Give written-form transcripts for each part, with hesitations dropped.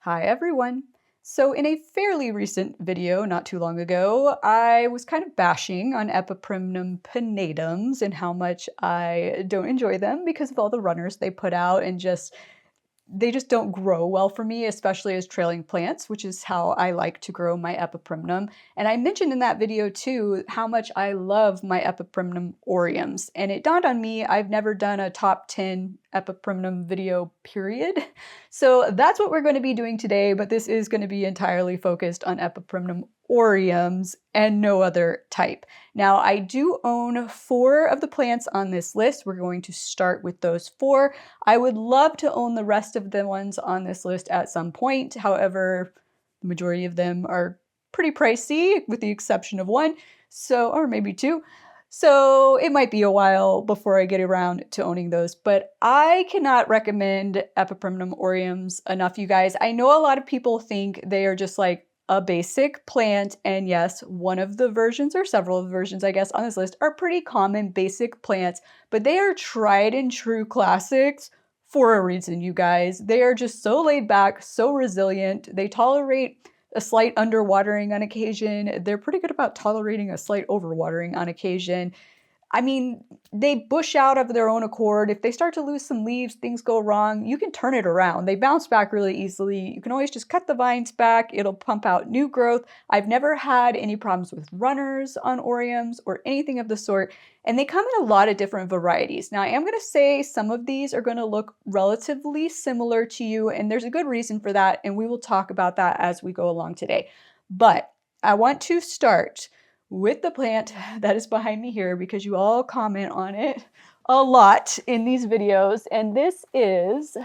Hi everyone! So in a fairly recent video not too long ago, I was kind of bashing on Epipremnum pinnatums and how much I don't enjoy them because of all the runners they put out and they just don't grow well for me, especially as trailing plants, which is how I like to grow my Epipremnum. And I mentioned in that video too how much I love my Epipremnum aureums. And it dawned on me I've never done a top 10 Epipremnum video, period. So that's what we're going to be doing today, but this is going to be entirely focused on Epipremnum aureums and no other type. Now, I do own 4 of the plants on this list. We're going to start with those 4. I would love to own the rest of the ones on this list at some point. However, the majority of them are pretty pricey, with the exception of 1, or maybe 2. So it might be a while before I get around to owning those, but I cannot recommend Epipremnum aureums enough, you guys. I know a lot of people think they are just like a basic plant, and yes, one of the versions, or several of the versions, I guess, on this list are pretty common basic plants, but they are tried and true classics for a reason, you guys. They are just so laid back, so resilient. They tolerate a slight underwatering on occasion. They're pretty good about tolerating a slight overwatering on occasion. I mean, they bush out of their own accord. If they start to lose some leaves, things go wrong, you can turn it around. They bounce back really easily. You can always just cut the vines back. It'll pump out new growth. I've never had any problems with runners on aureums or anything of the sort. And they come in a lot of different varieties. Now, I am going to say some of these are going to look relatively similar to you, and there's a good reason for that, and we will talk about that as we go along today. But I want to start with the plant that is behind me here because you all comment on it a lot in these videos, and this is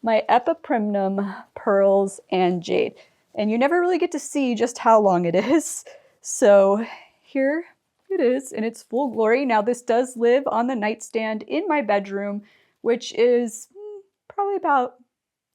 my Epipremnum Pearls and Jade. And you never really get to see just how long it is. So here it is in its full glory. Now this does live on the nightstand in my bedroom, which is probably about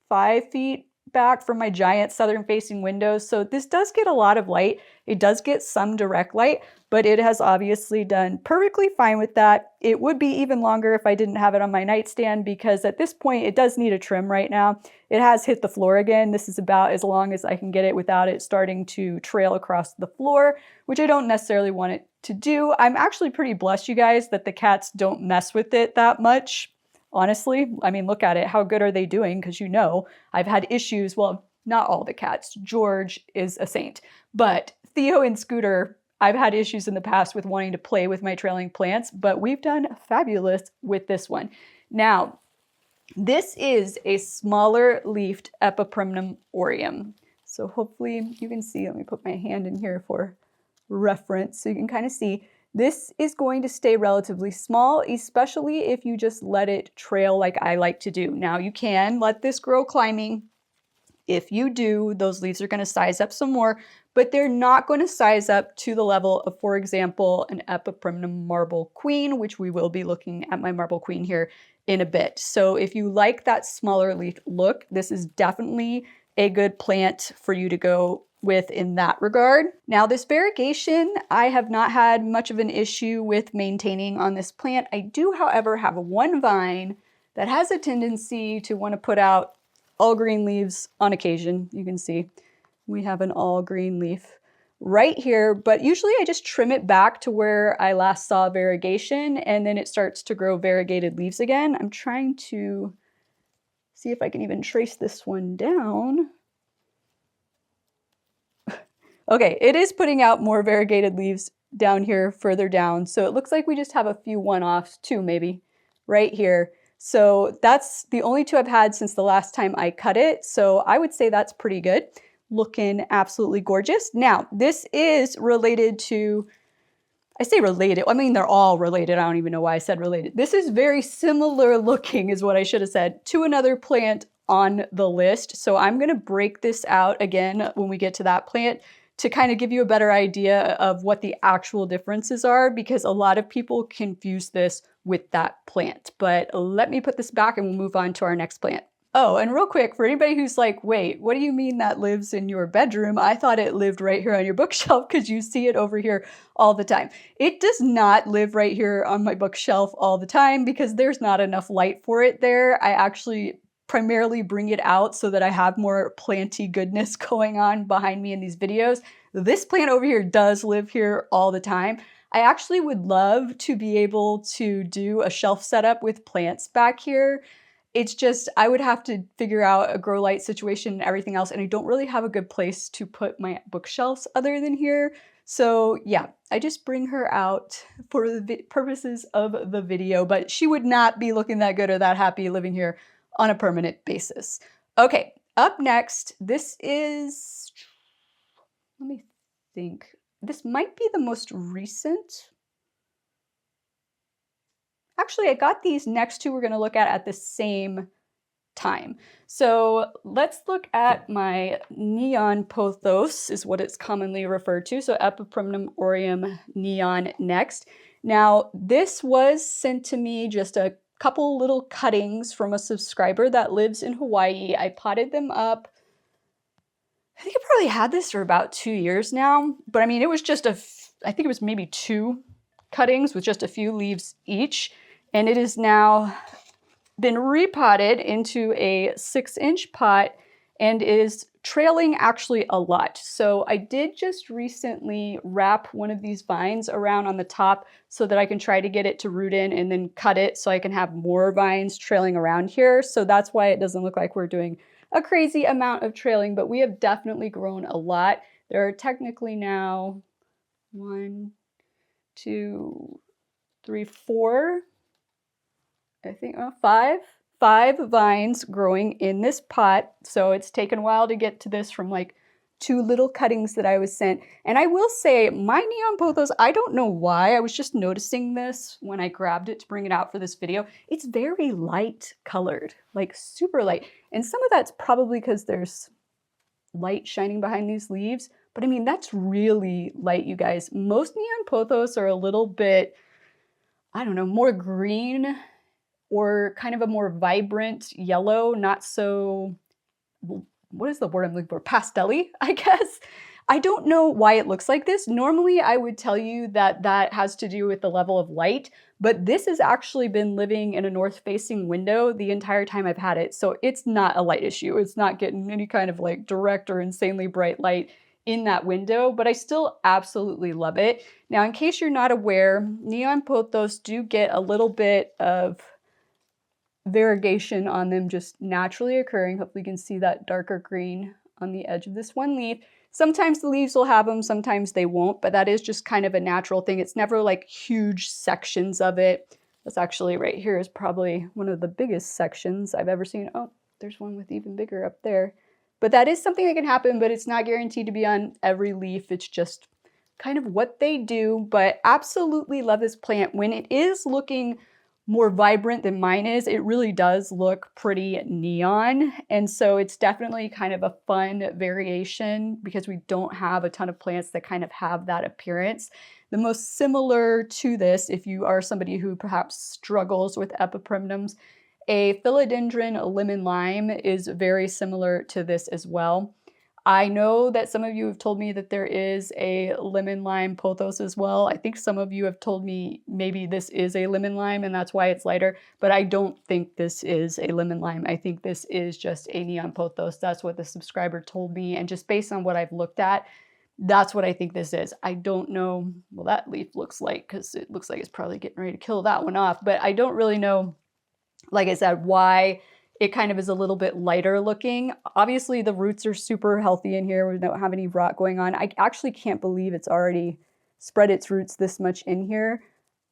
5 feet back from my giant southern facing windows. So this does get a lot of light. It does get some direct light, but it has obviously done perfectly fine with that. It would be even longer if I didn't have it on my nightstand because at this point it does need a trim right now. It has hit the floor again. This is about as long as I can get it without it starting to trail across the floor, which I don't necessarily want it to do. I'm actually pretty blessed, you guys, that the cats don't mess with it that much. Honestly, I mean, look at it. How good are they doing? Because you know, I've had issues. Well, not all the cats. George is a saint. But Theo and Scooter, I've had issues in the past with wanting to play with my trailing plants, but we've done fabulous with this one. Now, this is a smaller leafed Epipremnum aureum. So hopefully you can see. Let me put my hand in here for reference so you can kind of see. This is going to stay relatively small, especially if you just let it trail like I like to do. Now you can let this grow climbing. If you do, those leaves are going to size up some more, but they're not going to size up to the level of, for example, an Epipremnum Marble Queen, which we will be looking at my Marble Queen here in a bit. So if you like that smaller leaf look, this is definitely a good plant for you to go with in that regard. Now this variegation, I have not had much of an issue with maintaining on this plant. I do, however, have one vine that has a tendency to want to put out all green leaves on occasion. You can see we have an all green leaf right here, but usually I just trim it back to where I last saw variegation and then it starts to grow variegated leaves again. I'm trying to see if I can even trace this one down. Okay, it is putting out more variegated leaves down here, further down. So it looks like we just have a few one-offs, 2 maybe, right here. So that's the only 2 I've had since the last time I cut it. So I would say that's pretty good. Looking absolutely gorgeous. Now, this is related to, I say related, I mean, they're all related. I don't even know why I said related. This is very similar looking is what I should have said to another plant on the list. So I'm going to break this out again when we get to that plant to kind of give you a better idea of what the actual differences are, because a lot of people confuse this with that plant. But let me put this back and we'll move on to our next plant. Oh, and real quick, for anybody who's like, wait, what do you mean that lives in your bedroom? I thought it lived right here on your bookshelf because you see it over here all the time. It does not live right here on my bookshelf all the time because there's not enough light for it there. I actually primarily bring it out so that I have more planty goodness going on behind me in these videos. This plant over here does live here all the time. I actually would love to be able to do a shelf setup with plants back here. It's just, I would have to figure out a grow light situation and everything else, and I don't really have a good place to put my bookshelves other than here. So yeah, I just bring her out for the purposes of the video, but she would not be looking that good or that happy living here on a permanent basis. Okay, up next, this is, let me think. This might be the most recent. Actually, I got these next two we're going to look at the same time. So let's look at my neon pothos, is what it's commonly referred to. So Epipremnum aureum neon next. Now, this was sent to me just a couple little cuttings from a subscriber that lives in Hawaii. I potted them up. I think I probably had this for about 2 years now, but I mean, it was just I think it was maybe 2 cuttings with just a few leaves each. And it is now been repotted into a 6-inch pot and is trailing actually a lot. So I did just recently wrap one of these vines around on the top so that I can try to get it to root in and then cut it so I can have more vines trailing around here. So that's why it doesn't look like we're doing a crazy amount of trailing, but we have definitely grown a lot. There are technically now 1, 2, 3, 4, I think 5 vines growing in this pot. So it's taken a while to get to this from like 2 little cuttings that I was sent. And I will say my neon pothos, I don't know why, I was just noticing this when I grabbed it to bring it out for this video. It's very light colored, like super light. And some of that's probably because there's light shining behind these leaves. But I mean, that's really light, you guys. Most neon pothos are a little bit, I don't know, more green or kind of a more vibrant yellow, not so, what is the word I'm looking for? Pastel-y, I guess. I don't know why it looks like this. Normally, I would tell you that that has to do with the level of light, but this has actually been living in a north-facing window the entire time I've had it, so it's not a light issue. It's not getting any kind of like direct or insanely bright light in that window, but I still absolutely love it. Now, in case you're not aware, neon pothos do get a little bit of variegation on them just naturally occurring. Hopefully you can see that darker green on the edge of this one leaf. Sometimes the leaves will have them, sometimes they won't, but that is just kind of a natural thing. It's never like huge sections of it. This actually right here is probably one of the biggest sections I've ever seen. Oh, there's one with even bigger up there. But that is something that can happen, but it's not guaranteed to be on every leaf. It's just kind of what they do, but absolutely love this plant. When it is looking more vibrant than mine is, it really does look pretty neon. And so it's definitely kind of a fun variation because we don't have a ton of plants that kind of have that appearance. The most similar to this, if you are somebody who perhaps struggles with epipremnums, a philodendron lemon lime is very similar to this as well. I know that some of you have told me that there is a lemon lime pothos as well. I think some of you have told me maybe this is a lemon lime and that's why it's lighter, but I don't think this is a lemon lime. I think this is just a neon pothos. That's what the subscriber told me, and just based on what I've looked at, that's what I think this is. I don't know, well, that leaf looks light because it looks like it's probably getting ready to kill that one off, but I don't really know, like I said, why it kind of is a little bit lighter looking. Obviously the roots are super healthy in here. We don't have any rot going on. I actually can't believe it's already spread its roots this much in here.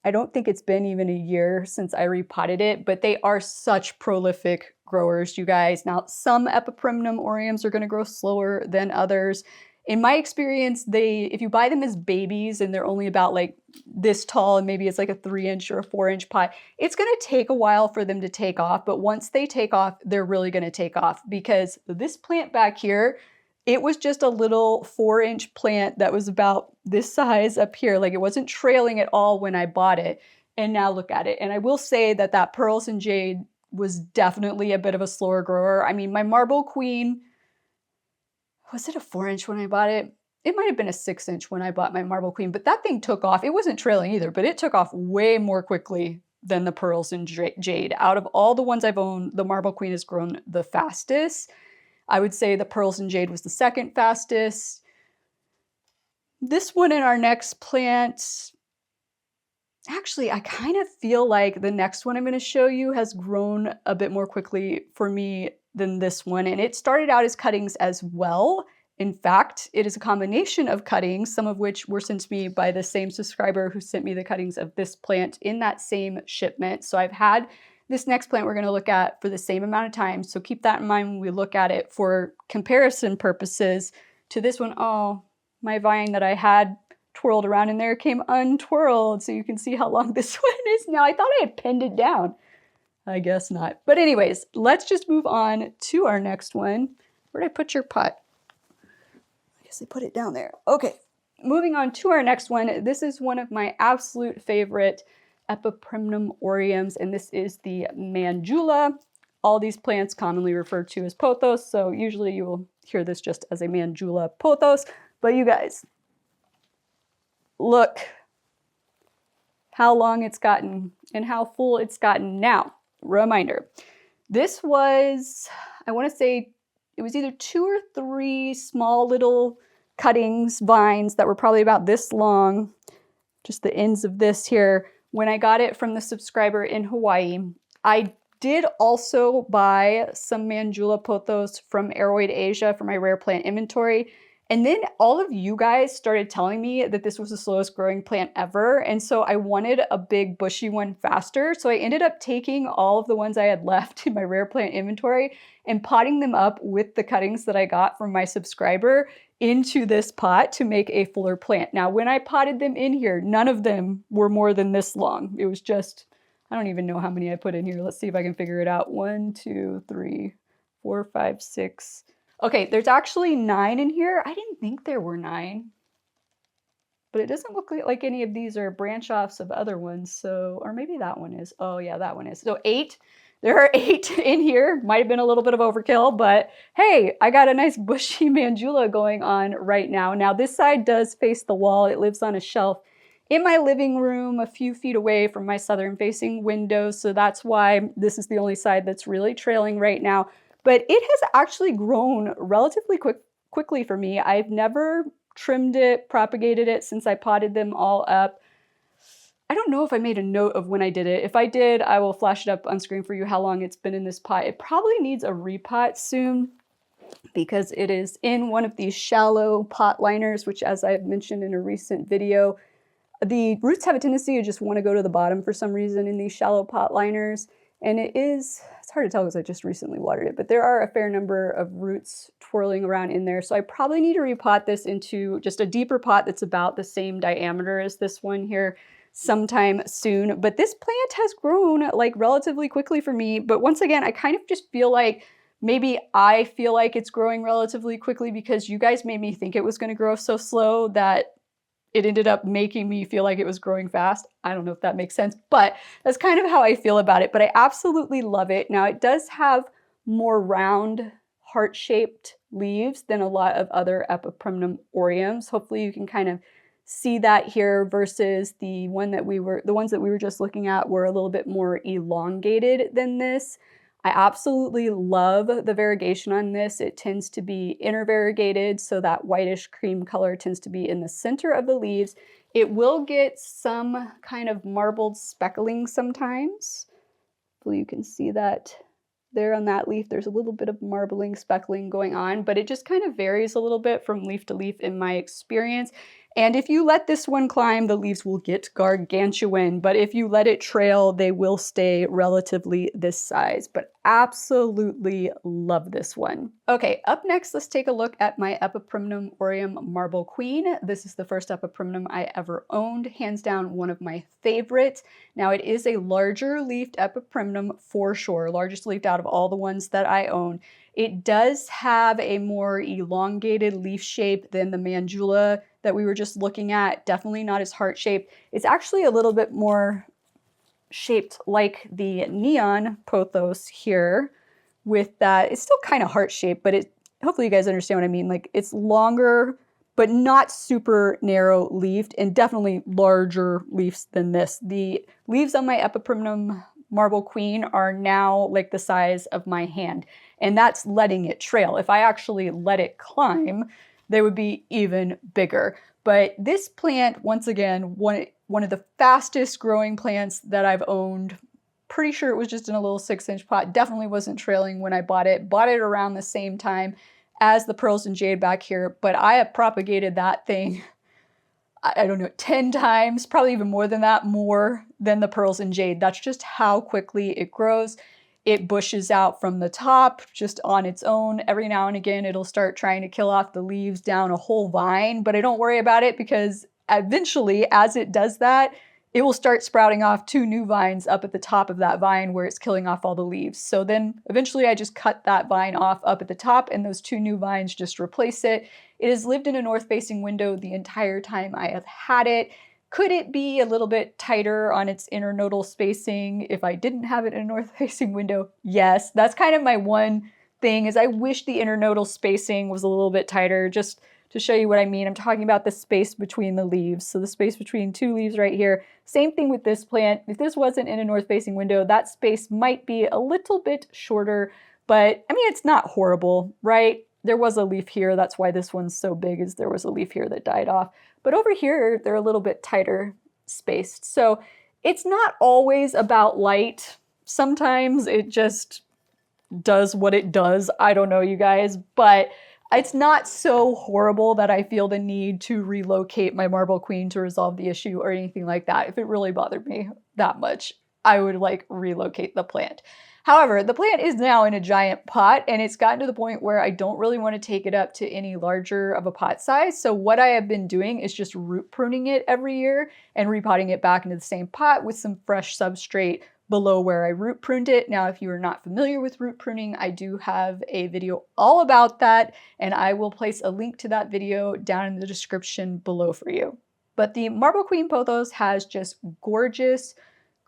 I don't think it's been even a year since I repotted it, but they are such prolific growers, you guys. Now, some Epipremnum aureums are going to grow slower than others. In my experience, if you buy them as babies and they're only about like this tall and maybe it's like a 3-inch or a 4-inch pot, it's going to take a while for them to take off. But once they take off, they're really going to take off, because this plant back here, it was just a little 4-inch plant that was about this size up here. Like, it wasn't trailing at all when I bought it. And now look at it. And I will say that that Pearls and Jade was definitely a bit of a slower grower. I mean, my Marble Queen, was it a 4-inch when I bought it? It might have been a 6-inch when I bought my Marble Queen, but that thing took off. It wasn't trailing either, but it took off way more quickly than the Pearls and Jade. Out of all the ones I've owned, the Marble Queen has grown the fastest. I would say the Pearls and Jade was the second fastest. This one in our next plant, actually, I kind of feel like the next one I'm going to show you has grown a bit more quickly for me than this one. And it started out as cuttings as well. In fact, it is a combination of cuttings, some of which were sent to me by the same subscriber who sent me the cuttings of this plant in that same shipment. So I've had this next plant we're going to look at for the same amount of time. So keep that in mind when we look at it for comparison purposes to this one. Oh, my vine that I had twirled around in there came untwirled. So you can see how long this one is now. I thought I had pinned it down. I guess not. But anyways, let's just move on to our next one. Where did I put your pot? I guess I put it down there. Okay, moving on to our next one. This is one of my absolute favorite Epipremnum aureums, and this is the Mandula. All these plants commonly referred to as pothos, so usually you will hear this just as a Mandula pothos. But you guys, look how long it's gotten and how full it's gotten now. Reminder, this was, I want to say, it was either 2 or 3 small little cuttings, vines that were probably about this long, just the ends of this here, when I got it from the subscriber in Hawaii. I did also buy some Mandula pothos from Aroid Asia for my rare plant inventory. And then all of you guys started telling me that this was the slowest growing plant ever. And so I wanted a big bushy one faster. So I ended up taking all of the ones I had left in my rare plant inventory and potting them up with the cuttings that I got from my subscriber into this pot to make a fuller plant. Now, when I potted them in here, none of them were more than this long. It was just, I don't even know how many I put in here. Let's see if I can figure it out. 1, 2, 3, 4, 5, 6. Okay, there's actually 9 in here. I didn't think there were 9, but it doesn't look like any of these are branch offs of other ones. So, or maybe that one is. Oh yeah, that one is. So 8. There are 8 in here. Might have been a little bit of overkill, but hey, I got a nice bushy Mandula going on right now. Now this side does face the wall. It lives on a shelf in my living room a few feet away from my southern facing windows. So that's why this is the only side that's really trailing right now. But it has actually grown relatively quickly for me. I've never trimmed it, propagated it since I potted them all up. I don't know if I made a note of when I did it. If I did, I will flash it up on screen for you how long it's been in this pot. It probably needs a repot soon because it is in one of these shallow pot liners, which, as I've mentioned in a recent video, the roots have a tendency to just want to go to the bottom for some reason in these shallow pot liners. And it's hard to tell because I just recently watered it, but there are a fair number of roots twirling around in there. So I probably need to repot this into just a deeper pot that's about the same diameter as this one here sometime soon. But this plant has grown like relatively quickly for me. But once again, I kind of just feel like maybe I feel like it's growing relatively quickly because you guys made me think it was going to grow so slow that it ended up making me feel like it was growing fast. I don't know if that makes sense, but that's kind of how I feel about it. But I absolutely love it. Now it does have more round, heart-shaped leaves than a lot of other Epipremnum aureums. Hopefully you can kind of see that here versus the ones that we were just looking at were a little bit more elongated than this. I absolutely love the variegation on this. It tends to be intervariegated, so that whitish cream color tends to be in the center of the leaves. It will get some kind of marbled speckling sometimes. Hopefully you can see that there on that leaf. There's a little bit of marbling, speckling going on, but it just kind of varies a little bit from leaf to leaf in my experience. And if you let this one climb, the leaves will get gargantuan, but if you let it trail, they will stay relatively this size. But absolutely love this one. Okay, up next, let's take a look at my Epipremnum aureum Marble Queen. This is the first Epipremnum I ever owned, hands down one of my favorites. Now it is a larger leafed Epipremnum for sure, largest leafed out of all the ones that I own. It does have a more elongated leaf shape than the Mandula that we were just looking at, definitely not as heart-shaped. It's actually a little bit more shaped like the neon pothos here with that. It's still kind of heart-shaped, but hopefully you guys understand what I mean. Like it's longer, but not super narrow leafed, and definitely larger leaves than this. The leaves on my Epipremnum Marble Queen are now like the size of my hand, and that's letting it trail. If I actually let it climb, they would be even bigger. But this plant, once again, one of the fastest growing plants that I've owned. Pretty sure it was just in a little 6-inch pot. Definitely wasn't trailing when I bought it. Bought it around the same time as the pearls and jade back here, but I have propagated that thing, I don't know, 10 times, probably even more than that, more than the pearls and jade. That's just how quickly it grows. It bushes out from the top just on its own. Every now and again, it'll start trying to kill off the leaves down a whole vine, but I don't worry about it because eventually, as it does that, it will start sprouting off 2 new vines up at the top of that vine where it's killing off all the leaves. So then eventually I just cut that vine off up at the top and those 2 new vines just replace it. It has lived in a north-facing window the entire time I have had it. Could it be a little bit tighter on its internodal spacing if I didn't have it in a north-facing window? Yes, that's kind of my one thing, is I wish the internodal spacing was a little bit tighter. Just to show you what I mean, I'm talking about the space between the leaves. So the space between 2 leaves right here. Same thing with this plant. If this wasn't in a north-facing window, that space might be a little bit shorter, but I mean, it's not horrible, right? There was a leaf here. That's why this one's so big, is there was a leaf here that died off. But over here, they're a little bit tighter spaced. So it's not always about light. Sometimes it just does what it does. I don't know, you guys, but it's not so horrible that I feel the need to relocate my Marble Queen to resolve the issue or anything like that. If it really bothered me that much, I would like relocate the plant. However, the plant is now in a giant pot, and it's gotten to the point where I don't really want to take it up to any larger of a pot size. So what I have been doing is just root pruning it every year and repotting it back into the same pot with some fresh substrate below where I root pruned it. Now, if you are not familiar with root pruning, I do have a video all about that, and I will place a link to that video down in the description below for you. But the Marble Queen pothos has just gorgeous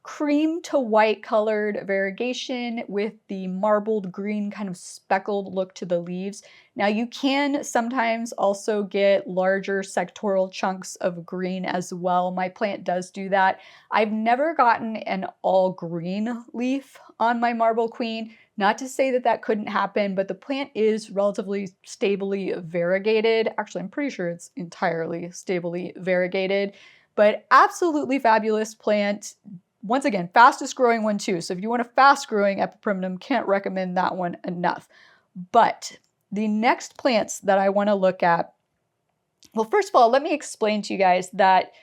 cream to white colored variegation with the marbled green kind of speckled look to the leaves. Now you can sometimes also get larger sectoral chunks of green as well. My plant does do that. I've never gotten an all green leaf on my Marble Queen. Not to say that that couldn't happen, but the plant is relatively stably variegated. Actually, I'm pretty sure it's entirely stably variegated, but absolutely fabulous plant. Once again, fastest growing one too. So if you want a fast growing Epipremnum, can't recommend that one enough. But the next plants that I want to look at, well, first of all, let me explain to you guys that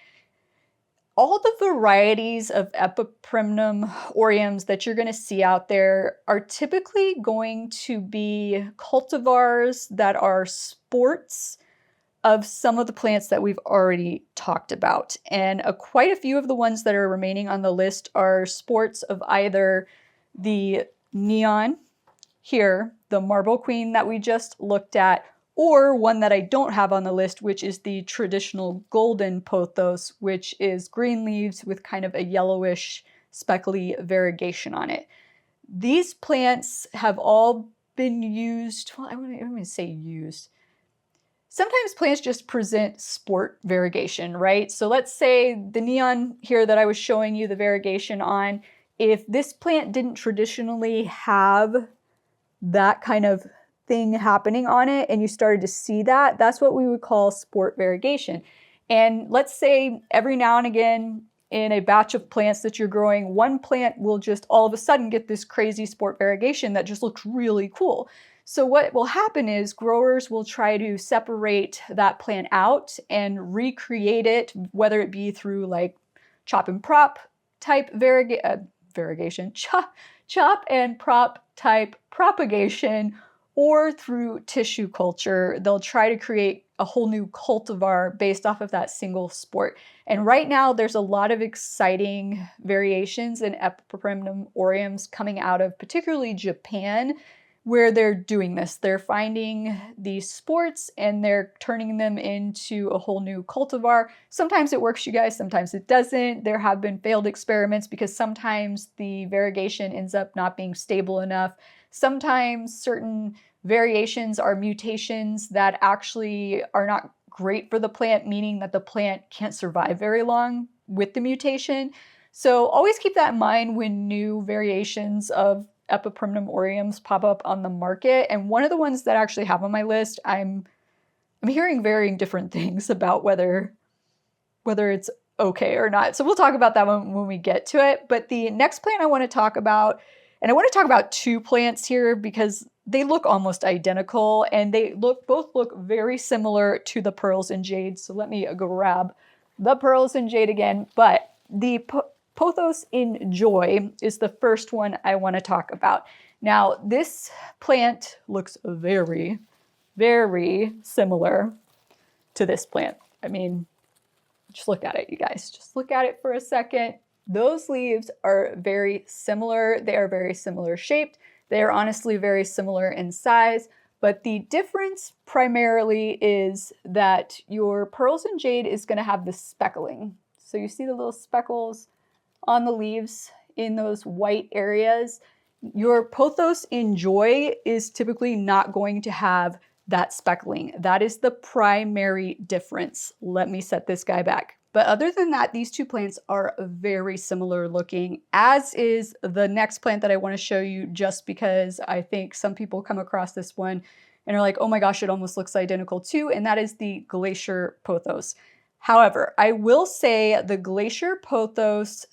all the varieties of Epipremnum aureums that you're going to see out there are typically going to be cultivars that are sports of some of the plants that we've already talked about. And quite a few of the ones that are remaining on the list are sports of either the neon here, the Marble Queen that we just looked at, or one that I don't have on the list, which is the traditional golden pothos, which is green leaves with kind of a yellowish speckly variegation on it. These plants have all been used, well, I wouldn't say used. Sometimes plants just present sport variegation, right? So let's say the neon here that I was showing you the variegation on, if this plant didn't traditionally have that kind of thing happening on it and you started to see that, that's what we would call sport variegation. And let's say every now and again in a batch of plants that you're growing, one plant will just all of a sudden get this crazy sport variegation that just looks really cool. So what will happen is growers will try to separate that plant out and recreate it, whether it be through like chop and prop type variegation, chop and prop type propagation, or through tissue culture. They'll try to create a whole new cultivar based off of that single sport. And right now there's a lot of exciting variations in Epipremnum aureums coming out of particularly Japan, where they're doing this. They're finding these sports and they're turning them into a whole new cultivar. Sometimes it works, you guys, sometimes it doesn't. There have been failed experiments because sometimes the variegation ends up not being stable enough. Sometimes certain variations are mutations that actually are not great for the plant, meaning that the plant can't survive very long with the mutation. So always keep that in mind when new variations of Epipremnum aureums pop up on the market. And one of the ones that I actually have on my list, I'm hearing varying different things about whether it's okay or not. So we'll talk about that when we get to it. But the next plant I want to talk about, and I want to talk about two plants here because they look almost identical and they both look very similar to the pearls and jade. So let me grab the pearls and jade again. But the Pothos in Joy is the first one I want to talk about. Now, this plant looks very, very similar to this plant. I mean, just look at it, you guys. Just look at it for a second. Those leaves are very similar. They are very similar shaped. They are honestly very similar in size. But the difference primarily is that your pearls and jade is going to have the speckling. So you see the little speckles on the leaves in those white areas. Your Pothos in Joy is typically not going to have that speckling. That is the primary difference. Let me set this guy back. But other than that, these two plants are very similar looking, as is the next plant that I want to show you, just because I think some people come across this one and are like, oh my gosh, it almost looks identical too, and that is the Glacier Pothos. However, I will say the Glacier Pothos,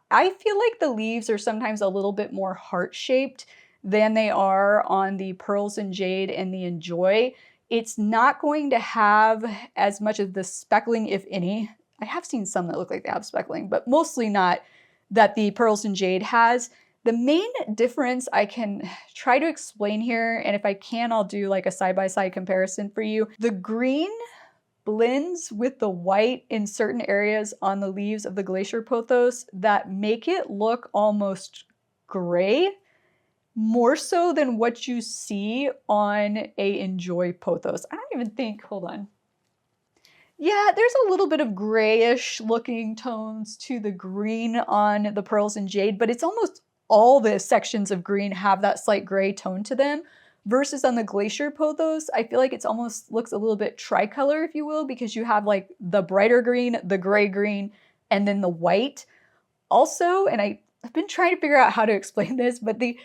I feel like the leaves are sometimes a little bit more heart-shaped than they are on the Pearls and Jade and the Enjoy. It's not going to have as much of the speckling, if any. I have seen some that look like they have speckling, but mostly not that the Pearls and Jade has. The main difference I can try to explain here, and if I can, I'll do like a side-by-side comparison for you. The green blends with the white in certain areas on the leaves of the Glacier Pothos that make it look almost gray, more so than what you see on a Enjoy Pothos. I don't even think, hold on. Yeah, there's a little bit of grayish looking tones to the green on the Pearls and Jade, but it's almost all the sections of green have that slight gray tone to them. Versus on the Glacier Pothos, I feel like it's almost looks a little bit tricolor, if you will, because you have like the brighter green, the gray green, and then the white. Also, and I've been trying to figure out how to explain this, but the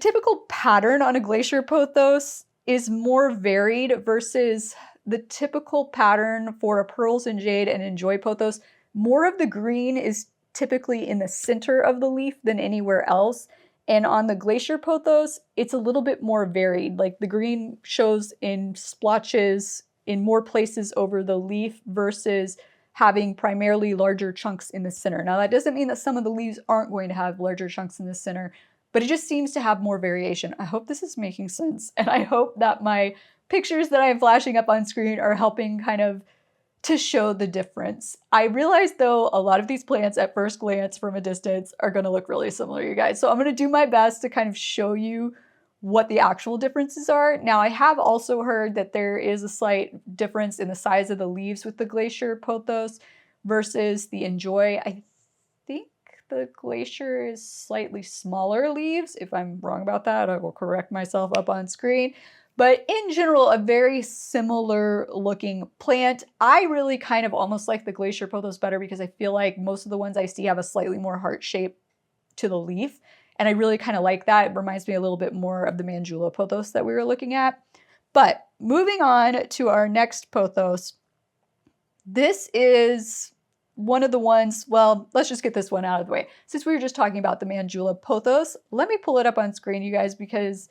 typical pattern on a Glacier Pothos is more varied versus the typical pattern for a Pearls and Jade and Enjoy Pothos. More of the green is typically in the center of the leaf than anywhere else. And on the Glacier Pothos, it's a little bit more varied. Like the green shows in splotches in more places over the leaf versus having primarily larger chunks in the center. Now that doesn't mean that some of the leaves aren't going to have larger chunks in the center, but it just seems to have more variation. I hope this is making sense. And I hope that my pictures that I'm flashing up on screen are helping kind of to show the difference. I realize though, a lot of these plants at first glance from a distance are gonna look really similar, you guys. So I'm gonna do my best to kind of show you what the actual differences are. Now I have also heard that there is a slight difference in the size of the leaves with the Glacier Pothos versus the Enjoy. I think the Glacier is slightly smaller leaves. If I'm wrong about that, I will correct myself up on screen. But in general, a very similar looking plant. I really kind of almost like the Glacier Pothos better because I feel like most of the ones I see have a slightly more heart shape to the leaf. And I really kind of like that. It reminds me a little bit more of the Mandula Pothos that we were looking at. But moving on to our next Pothos. This is one of the ones, well, let's just get this one out of the way. Since we were just talking about the Mandula Pothos, let me pull it up on screen, you guys, because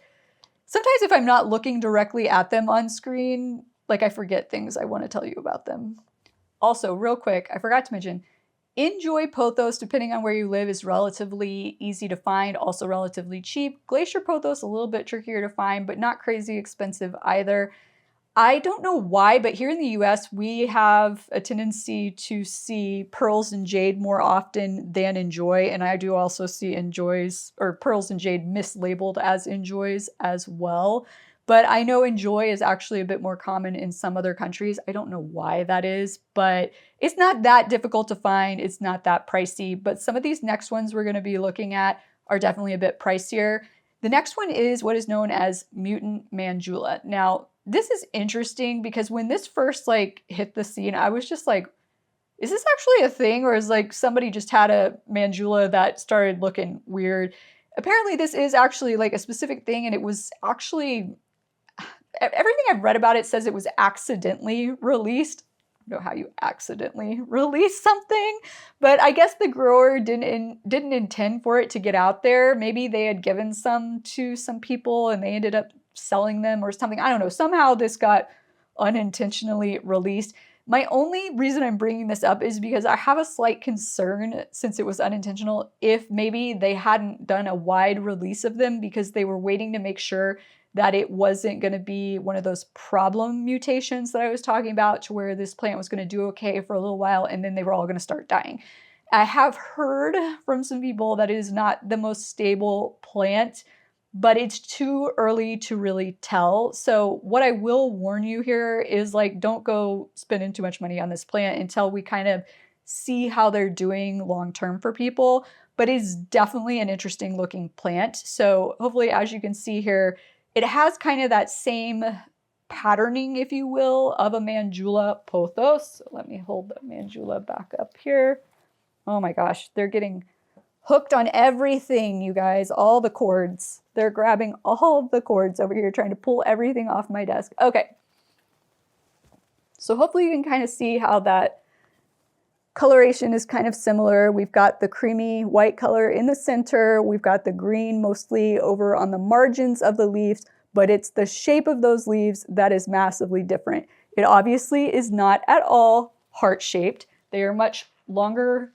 sometimes if I'm not looking directly at them on screen, like I forget things I want to tell you about them. Also, real quick, I forgot to mention, Enjoy Pothos, depending on where you live, is relatively easy to find, also relatively cheap. Glacier Pothos, a little bit trickier to find, but not crazy expensive either. I don't know why, but here in the US, we have a tendency to see Pearls and Jade more often than Enjoy, and I do also see Enjoys, or Pearls and Jade mislabeled as Enjoys as well. But I know Enjoy is actually a bit more common in some other countries. I don't know why that is, but it's not that difficult to find. It's not that pricey, but some of these next ones we're gonna be looking at are definitely a bit pricier. The next one is what is known as Mutant Mandula. Now, this is interesting because when this first like hit the scene, I was just like, is this actually a thing, or is like somebody just had a Mandula that started looking weird? Apparently this is actually like a specific thing, and it was actually, everything I've read about it says it was accidentally released. I don't know how you accidentally release something, but I guess the grower didn't intend for it to get out there. Maybe they had given some to some people and they ended up selling them or something. I don't know. Somehow this got unintentionally released. My only reason I'm bringing this up is because I have a slight concern, since it was unintentional, if maybe they hadn't done a wide release of them because they were waiting to make sure that it wasn't going to be one of those problem mutations that I was talking about, to where this plant was going to do okay for a little while and then they were all going to start dying. I have heard from some people that it is not the most stable plant, but it's too early to really tell. So what I will warn you here is, like, don't go spending too much money on this plant until we kind of see how they're doing long term for people. But it's definitely an interesting looking plant. So hopefully, as you can see here, it has kind of that same patterning, if you will, of a Mandula pothos. So let me hold the Mandula back up here. Oh my gosh, they're getting hooked on everything, you guys, all the cords. They're grabbing all of the cords over here, trying to pull everything off my desk. Okay. So hopefully you can kind of see how that coloration is kind of similar. We've got the creamy white color in the center. We've got the green mostly over on the margins of the leaves, but it's the shape of those leaves that is massively different. It obviously is not at all heart-shaped. They are much longer,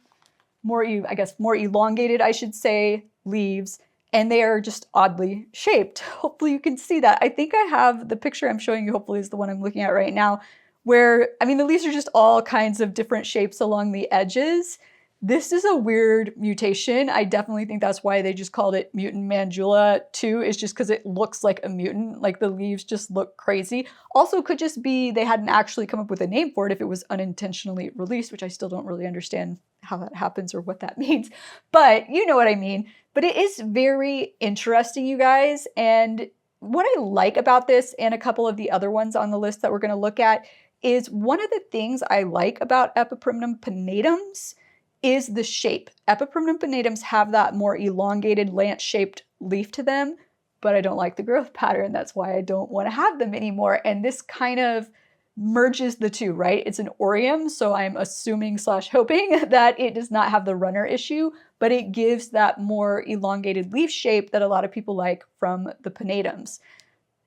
more elongated, I should say, leaves, and they are just oddly shaped. Hopefully you can see that. I think I have the picture I'm showing you, hopefully is the one I'm looking at right now, where, I mean, the leaves are just all kinds of different shapes along the edges. This is a weird mutation. I definitely think that's why they just called it Mutant Mandula too, is just because it looks like a mutant, like the leaves just look crazy. Also could just be they hadn't actually come up with a name for it if it was unintentionally released, which I still don't really understand how that happens or what that means, but you know what I mean. But it is very interesting, you guys. And what I like about this and a couple of the other ones on the list that we're going to look at is, one of the things I like about Epipremnum pinnatums is the shape. Epipremnum pinnatums have that more elongated lance-shaped leaf to them, but I don't like the growth pattern. That's why I don't want to have them anymore. And this kind of merges the two, right? It's an aureum, so I'm assuming / hoping that it does not have the runner issue, but it gives that more elongated leaf shape that a lot of people like from the pinnatums.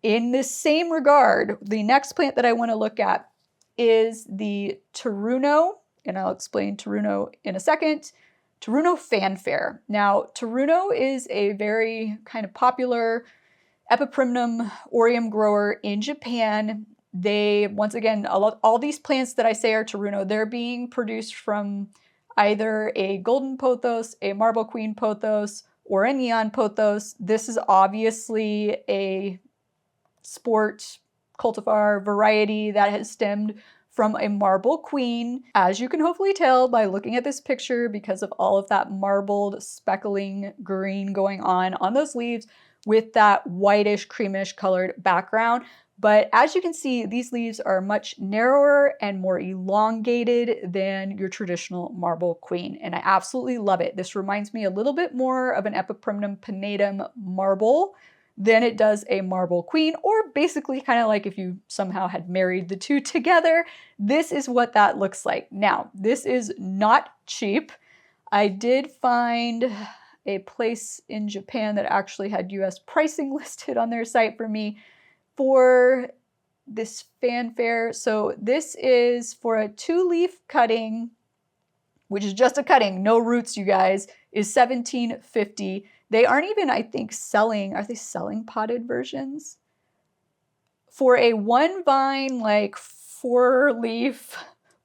In this same regard, the next plant that I want to look at is the Tuno, and I'll explain Tuno in a second. Tuno fanfare. Now, Tuno is a very kind of popular Epipremnum aureum grower in Japan. They, once again, all these plants that I say are Tuno, they're being produced from either a golden pothos, a marble queen pothos, or a neon pothos. This is obviously a sport cultivar variety that has stemmed from a marble queen, as you can hopefully tell by looking at this picture, because of all of that marbled speckling green going on those leaves with that whitish creamish colored background. But as you can see, these leaves are much narrower and more elongated than your traditional marble queen, and I absolutely love it. This reminds me a little bit more of an Epipremnum pinnatum marble than it does a marble queen, or basically kind of like if you somehow had married the two together. This is what that looks like. Now, this is not cheap. I did find a place in Japan that actually had US pricing listed on their site for me for this fanfare. So this is for a 2-leaf cutting, which is just a cutting, no roots, you guys, is $17.50. They aren't even, I think, selling, are they selling potted versions? For a 1-vine, like 4-leaf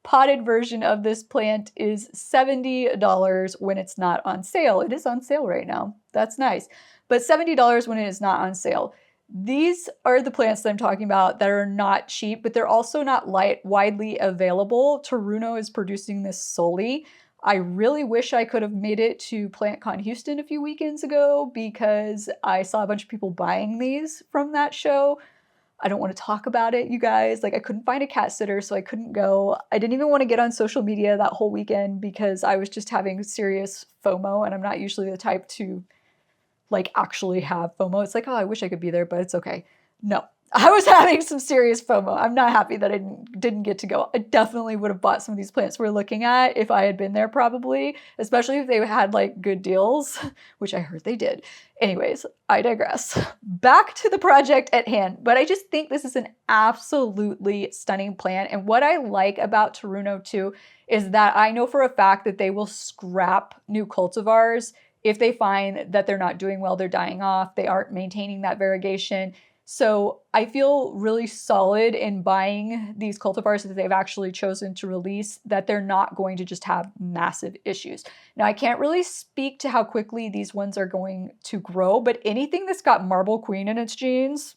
potted version of this plant is $70 when it's not on sale. It is on sale right now. That's nice. But $70 when it is not on sale. These are the plants that I'm talking about that are not cheap, but they're also not widely available. Tuno is producing this solely. I really wish I could have made it to PlantCon Houston a few weekends ago, because I saw a bunch of people buying these from that show. I don't want to talk about it, you guys. Like I couldn't find a cat sitter, so I couldn't go. I didn't even want to get on social media that whole weekend because I was just having serious FOMO, and I'm not usually the type to like actually have FOMO. It's like, oh, I wish I could be there, but it's okay. No, I was having some serious FOMO. I'm not happy that I didn't get to go. I definitely would have bought some of these plants we're looking at if I had been there probably, especially if they had like good deals, which I heard they did. Anyways, I digress. Back to the project at hand. But I just think this is an absolutely stunning plant. And what I like about Tuno too is that I know for a fact that they will scrap new cultivars if they find that they're not doing well, they're dying off, they aren't maintaining that variegation. So I feel really solid in buying these cultivars that they've actually chosen to release, that they're not going to just have massive issues. Now, I can't really speak to how quickly these ones are going to grow, but anything that's got Marble Queen in its genes,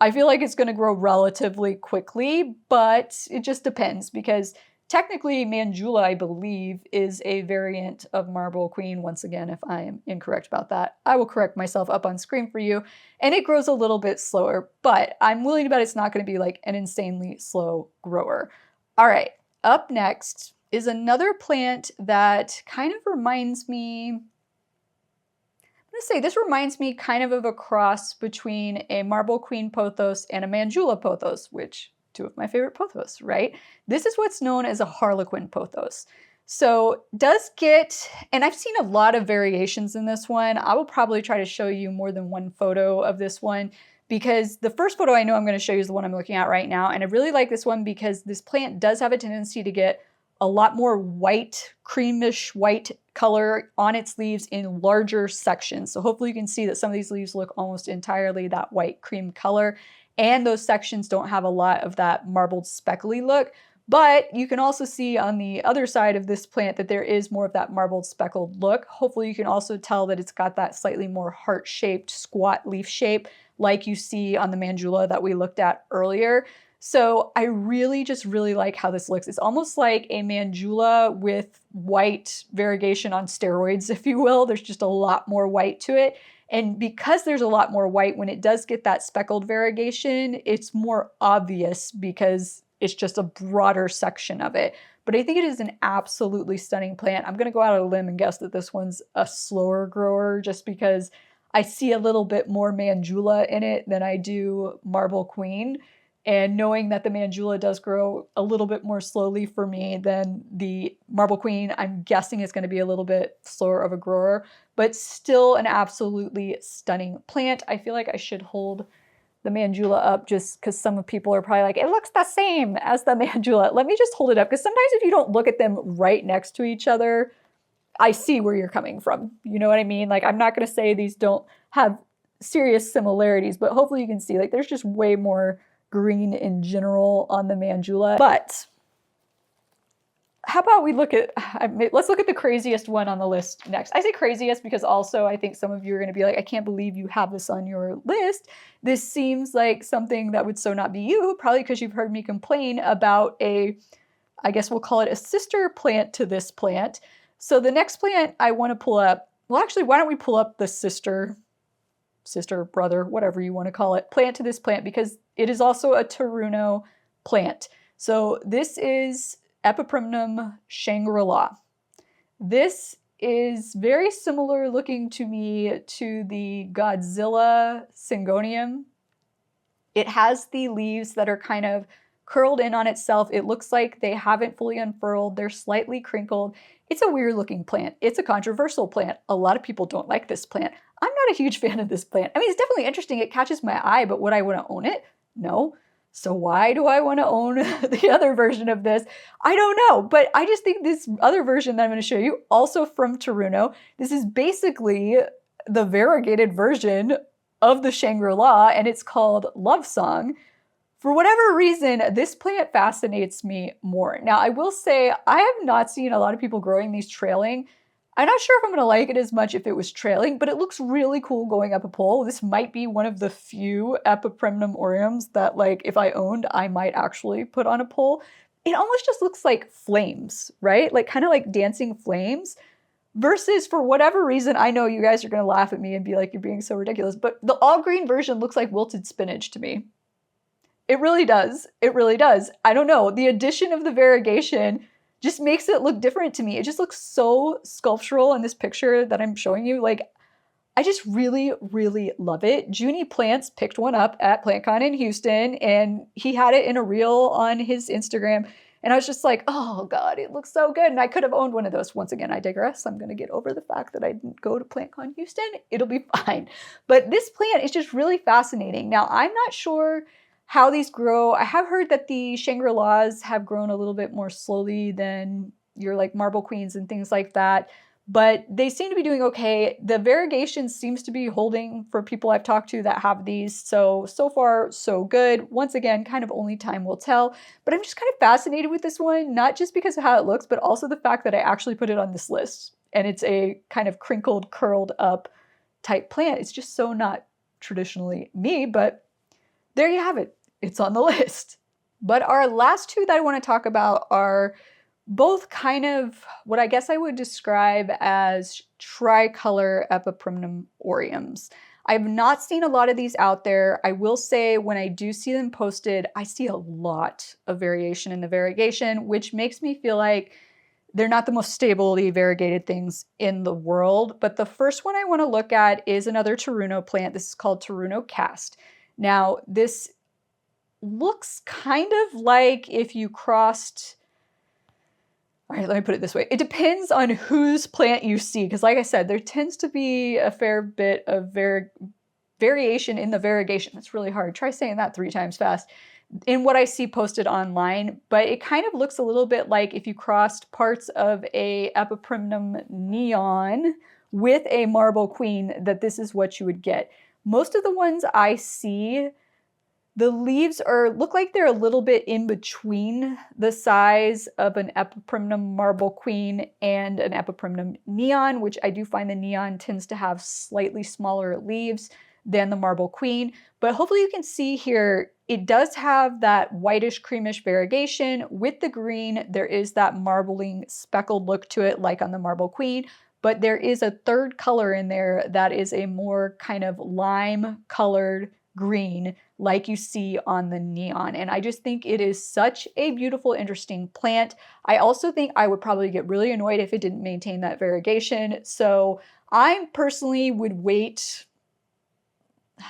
I feel like it's going to grow relatively quickly, but it just depends because technically, Mandula, I believe, is a variant of Marble Queen. Once again, if I am incorrect about that, I will correct myself up on screen for you. And it grows a little bit slower, but I'm willing to bet it's not going to be like an insanely slow grower. All right, up next is another plant that kind of reminds me, I'm going to say this reminds me kind of a cross between a Marble Queen pothos and a Mandula pothos, which two of my favorite pothos, right? This is what's known as a Harlequin pothos. So does get, and I've seen a lot of variations in this one. I will probably try to show you more than one photo of this one because the first photo I know I'm going to show you is the one I'm looking at right now. And I really like this one because this plant does have a tendency to get a lot more white, creamish white color on its leaves in larger sections. So hopefully you can see that some of these leaves look almost entirely that white cream color. And those sections don't have a lot of that marbled speckly look. But you can also see on the other side of this plant that there is more of that marbled speckled look. Hopefully you can also tell that it's got that slightly more heart-shaped squat leaf shape like you see on the Mandula that we looked at earlier. So I really like how this looks. It's almost like a Mandula with white variegation on steroids, if you will. There's just a lot more white to it. And because there's a lot more white, when it does get that speckled variegation, it's more obvious because it's just a broader section of it. But I think it is an absolutely stunning plant. I'm going to go out on a limb and guess that this one's a slower grower just because I see a little bit more Mandula in it than I do Marble Queen. And knowing that the Mandula does grow a little bit more slowly for me than the Marble Queen, I'm guessing it's going to be a little bit slower of a grower, but still an absolutely stunning plant. I feel like I should hold the Mandula up just because some people are probably like, it looks the same as the Mandula. Let me just hold it up because sometimes if you don't look at them right next to each other, I see where you're coming from. You know what I mean? Like, I'm not going to say these don't have serious similarities, but hopefully you can see like there's just way more green in general on the Mandula. But how about we look at, let's look at the craziest one on the list next. I say craziest because also I think some of you are going to be like, I can't believe you have this on your list. This seems like something that would so not be you, probably because you've heard me complain about I guess we'll call it a sister plant to this plant. So the next plant I want to pull up, well actually, why don't we pull up the sister, brother, whatever you want to call it, plant to this plant because it is also a Tuno plant. So this is Epipremnum Shangila. This is very similar looking to me to the Godzilla Syngonium. It has the leaves that are kind of curled in on itself. It looks like they haven't fully unfurled. They're slightly crinkled. It's a weird looking plant. It's a controversial plant. A lot of people don't like this plant. I'm not a huge fan of this plant. I mean, it's definitely interesting. It catches my eye, but would I want to own it? No. So why do I want to own the other version of this? I don't know, but I just think this other version that I'm going to show you, also from Tuno, this is basically the variegated version of the Shangri-La, and it's called Love Song. For whatever reason, this plant fascinates me more. Now, I will say I have not seen a lot of people growing these trailing. I'm not sure if I'm going to like it as much if it was trailing, but it looks really cool going up a pole. This might be one of the few Epipremnum aureums that, like, if I owned, I might actually put on a pole. It almost just looks like flames, right? Like, kind of like dancing flames. Versus, for whatever reason, I know you guys are going to laugh at me and be like, you're being so ridiculous, but the all green version looks like wilted spinach to me. It really does. It really does. I don't know. The addition of the variegation just makes it look different to me. It just looks so sculptural in this picture that I'm showing you. Like, I just really, really love it. Junie Plants picked one up at PlantCon in Houston, and he had it in a reel on his Instagram. And I was just like, oh God, it looks so good. And I could have owned one of those. Once again, I digress. I'm going to get over the fact that I didn't go to PlantCon Houston. It'll be fine. But this plant is just really fascinating. Now, I'm not sure how these grow. I have heard that the Shangri-Las have grown a little bit more slowly than your like marble queens and things like that, but they seem to be doing okay. The variegation seems to be holding for people I've talked to that have these. So far, so good. Once again, kind of only time will tell, but I'm just kind of fascinated with this one, not just because of how it looks, but also the fact that I actually put it on this list, and it's a kind of crinkled, curled up type plant. It's just so not traditionally me, but there you have it. It's on the list. But our last two that I want to talk about are both kind of what I guess I would describe as tricolor Epipremnum aureums. I've not seen a lot of these out there. I will say when I do see them posted, I see a lot of variation in the variegation, which makes me feel like they're not the most stably variegated things in the world. But the first one I want to look at is another Tuno plant. This is called Tuno Cast. Now, this looks kind of like if you crossed, all right, let me put it this way. It depends on whose plant you see, because like I said, there tends to be a fair bit of variation in the variegation. That's really hard. Try saying that 3 times fast. In what I see posted online, but it kind of looks a little bit like if you crossed parts of a Epipremnum Neon with a marble queen, that this is what you would get. Most of the ones I see, the leaves look like they're a little bit in between the size of an Epipremnum marble queen and an Epipremnum neon, which I do find the neon tends to have slightly smaller leaves than the marble queen. But hopefully you can see here, it does have that whitish creamish variegation. With the green, there is that marbling speckled look to it like on the marble queen, but there is a third color in there that is a more kind of lime colored green like you see on the neon. And I just think it is such a beautiful, interesting plant. I also think I would probably get really annoyed if it didn't maintain that variegation. So I personally would wait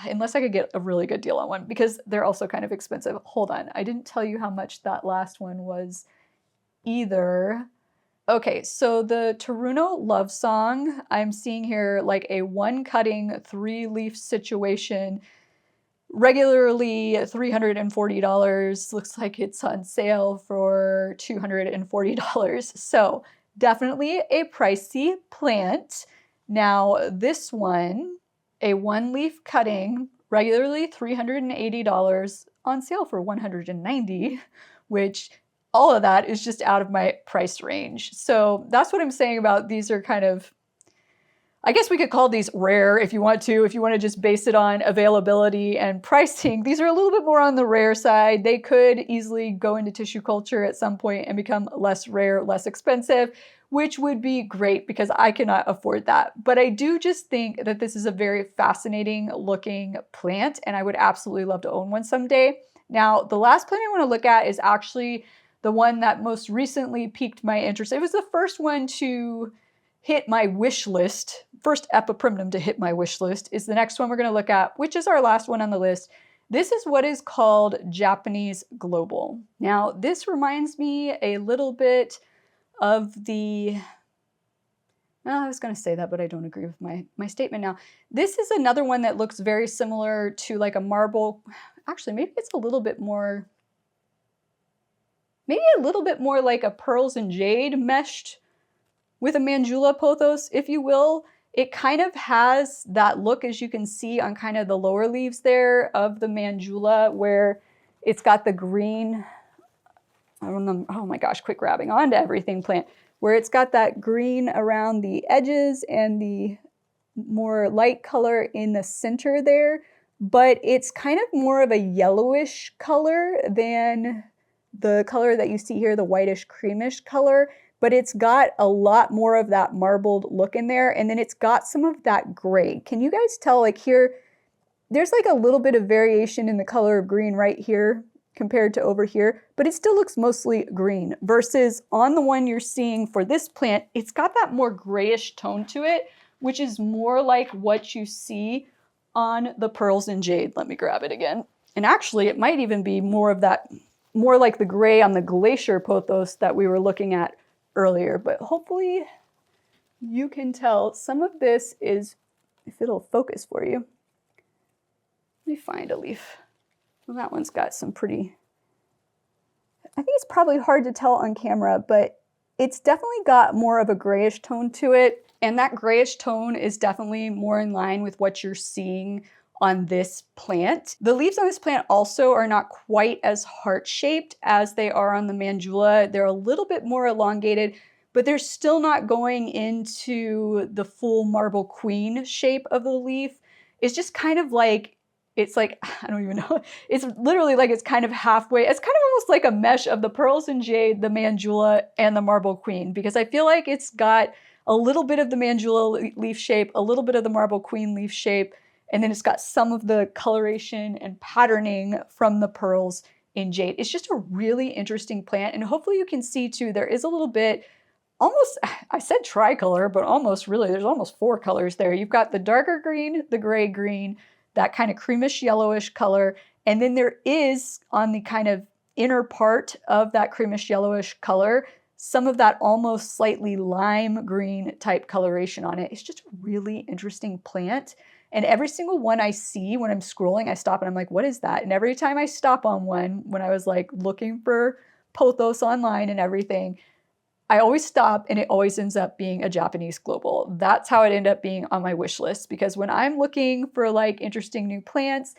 unless I could get a really good deal on one, because they're also kind of expensive. Hold on, I didn't tell you how much that last one was either. Okay, so the Tuno Love Song, I'm seeing here like a 1 cutting 3 leaf situation, regularly $340. Looks like it's on sale for $240. So definitely a pricey plant. Now this one, a 1 leaf cutting, regularly $380, on sale for $190, which all of that is just out of my price range. So that's what I'm saying about these are kind of, I guess we could call these rare if you want to just base it on availability and pricing. These are a little bit more on the rare side. They could easily go into tissue culture at some point and become less rare, less expensive, which would be great because I cannot afford that. But I do just think that this is a very fascinating looking plant, and I would absolutely love to own one someday. Now, the last plant I want to look at is actually the one that most recently piqued my interest. It was the first one to hit my wish list. First Epipremnum to hit my wish list is the next one we're going to look at, which is our last one on the list. This is what is called Japanese Global. Now, this reminds me a little bit of the, I was going to say that, but I don't agree with my statement now. This is another one that looks very similar to like a marble. Actually, maybe it's a little bit more, like a pearls and jade meshed with a Mandula pothos, if you will. It kind of has that look, as you can see on kind of the lower leaves there of the Mandula, where it's got the green, oh my gosh, quit grabbing onto everything plant, where it's got that green around the edges and the more light color in the center there, but it's kind of more of a yellowish color than the color that you see here, the whitish creamish color, but it's got a lot more of that marbled look in there, and then it's got some of that gray. Can you guys tell, like here, There's like a little bit of variation in the color of green right here compared to over here, but it still looks mostly green versus on the one you're seeing for this plant, it's got that more grayish tone to it, which is more like what you see on the pearls and jade. Let me grab it again. And actually it might even be more of that, more like the gray on the glacier pothos that we were looking at earlier, but hopefully you can tell some of this is, if it'll focus for you. Let me find a leaf. Well, that one's got some pretty, I think it's probably hard to tell on camera, but it's definitely got more of a grayish tone to it. And that grayish tone is definitely more in line with what you're seeing on this plant. The leaves on this plant also are not quite as heart-shaped as they are on the Mandula. They're a little bit more elongated, but they're still not going into the full marble queen shape of the leaf. It's just kind of like, it's like, I don't even know. It's literally like it's kind of halfway. It's kind of almost like a mesh of the pearls and jade, the Mandula, and the marble queen, because I feel like it's got a little bit of the Mandula leaf shape, a little bit of the marble queen leaf shape, and then it's got some of the coloration and patterning from the pearls in jade. It's just a really interesting plant, and hopefully you can see too, there is a little bit, almost, I said tricolor, but almost really, there's almost 4 colors there. You've got the darker green, the gray green, that kind of creamish yellowish color. And then there is on the kind of inner part of that creamish yellowish color, some of that almost slightly lime green type coloration on it. It's just a really interesting plant. And every single one I see when I'm scrolling, I stop and I'm like, what is that? And every time I stop on one, when I was like looking for pothos online and everything, I always stop and it always ends up being a Japanese global. That's how it ended up being on my wish list, because when I'm looking for like interesting new plants,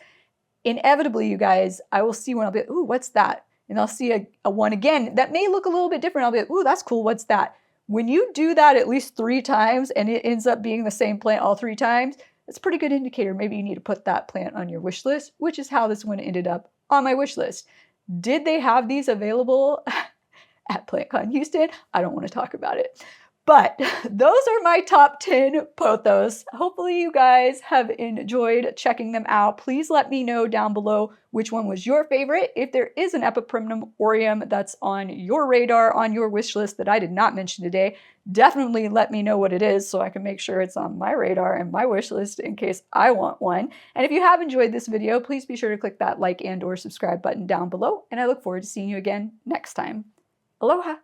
inevitably, you guys, I will see one, I'll be like, ooh, what's that? And I'll see a one again that may look a little bit different. I'll be like, ooh, that's cool, what's that? When you do that at least 3 times and it ends up being the same plant all 3 times, that's a pretty good indicator. Maybe you need to put that plant on your wish list, which is how this one ended up on my wish list. Did they have these available at PlantCon Houston? I don't want to talk about it. But those are my top 10 pothos. Hopefully you guys have enjoyed checking them out. Please let me know down below which one was your favorite. If there is an Epipremnum aureum that's on your radar, on your wish list that I did not mention today, definitely let me know what it is so I can make sure it's on my radar and my wish list in case I want one. And if you have enjoyed this video, please be sure to click that like and/or subscribe button down below. And I look forward to seeing you again next time. Aloha!